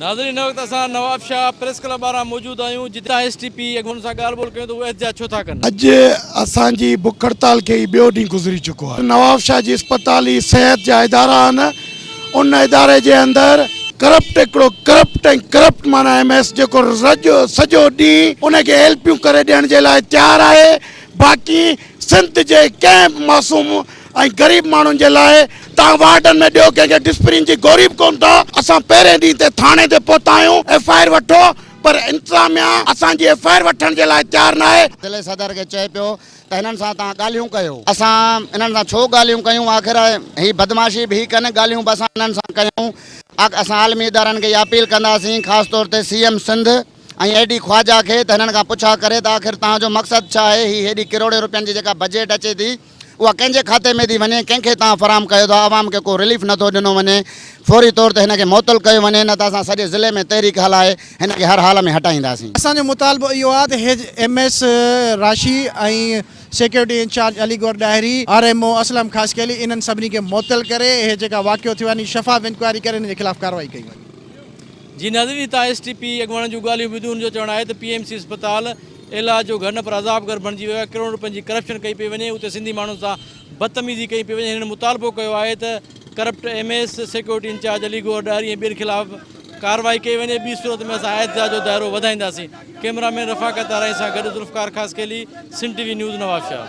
नाज़रीन वक्त असां नवाब शाह प्रेस क्लब वारा मौजूद आहियूं जितां एसटीपी अॻुवान सां ॻाल्हि ॿोल कयूं त उहे एहतिजाज छो था कनि। अॼु असांजी बुख हड़ताल खे ॿियो ॾींहुं गुज़री चुको आहे। नवाब शाह जी अस्पताल ही सिहत जा इदारा आहिनि, उन इदारे जे अंदरि करप्ट हिकिड़ो करप्ट माना MS जेको सॼो ॾींहुं उनखे हेल्पियूं करे ॾियण जे लाइ तयारु आहे। बाक़ी सिंध जे कंहिं मासूम ऐं ग़रीब माण्हुनि जे लाइ तव्हां वार्डन में ॾियो कंहिंखे डिस्प्रिन जी गोरी बि कोन था। असां पहिरें ॾींहं ते थाणे ते पहुता आहियूं, FIR वठो, पर इंतज़ामिया असांजी FIR वठण जे लाइ तयारु न आहे। ज़िले सदर खे चए पियो त हिननि सां तव्हां ॻाल्हियूं कयो, असां इन्हनि सां छो ॻाल्हियूं कयूं, आख़िर ही बदमाशी बि कनि, ॻाल्हियूं बि असां इन्हनि सां कयूं। असां आलमी इदारनि खे इहा अपील कंदासीं, ख़ासि तौर ते CM सिंध ऐं AD ख्वाजा खे, त हिननि खां पुछा करे त आख़िर तव्हांजो मक़सदु छा आहे। ही हेॾी किरोड़े रुपयनि जी जेका बजट अचे थी उहा कंहिंजे खाते में थी वञे, कंहिंखे तव्हां फराहम कयो था, आवाम खे को रिलीफ नथो ॾिनो वञे। फौरी तौर ते हिनखे मुअतल कयो वञे, न त असां सॼे ज़िले में तहरीक हलाए हिनखे हर हाल में हटाईंदासीं। असांजो मुतालबो इहो आहे त MS राशी ऐं सिक्योरिटी इंचार्ज अलीगढ़ डायरी RMO असलम ख़ासकेली इन्हनि सभिनी खे मुअतल करे हे जेका वाक़ियो थियो आहे शफ़ाफ़ इंक्वायरी करे हिन जे ख़िलाफ़ कार्रवाई कई वञे। जी नाज़रीन, तव्हां STP अॻुवान जूं ॻाल्हियूं ॿुधियूं। उनजो चवणु आहे त PMC अस्पताल इलाज जो घर न पर अज़ाब घर बणिजी वियो आहे। करोड़ रुपयनि जी करप्शन कई पई वञे, उते सिंधी माण्हुनि सां बदतमीज़ी कई पई वञे। हिननि मुतालबो कयो आहे त corrupt MS security incharge Aligarh diary ऐं ॿियनि ख़िलाफ़ कार्रवाई कई वञे। ॿी सूरत में असां एहतिजाज जो दाइरो वधाईंदासीं। कैमरामैन रफ़ाकत आराई सां गॾु ज़ुल्फ़कार ख़ासकेली, सिंध TV न्यूज़ नवाब शाह।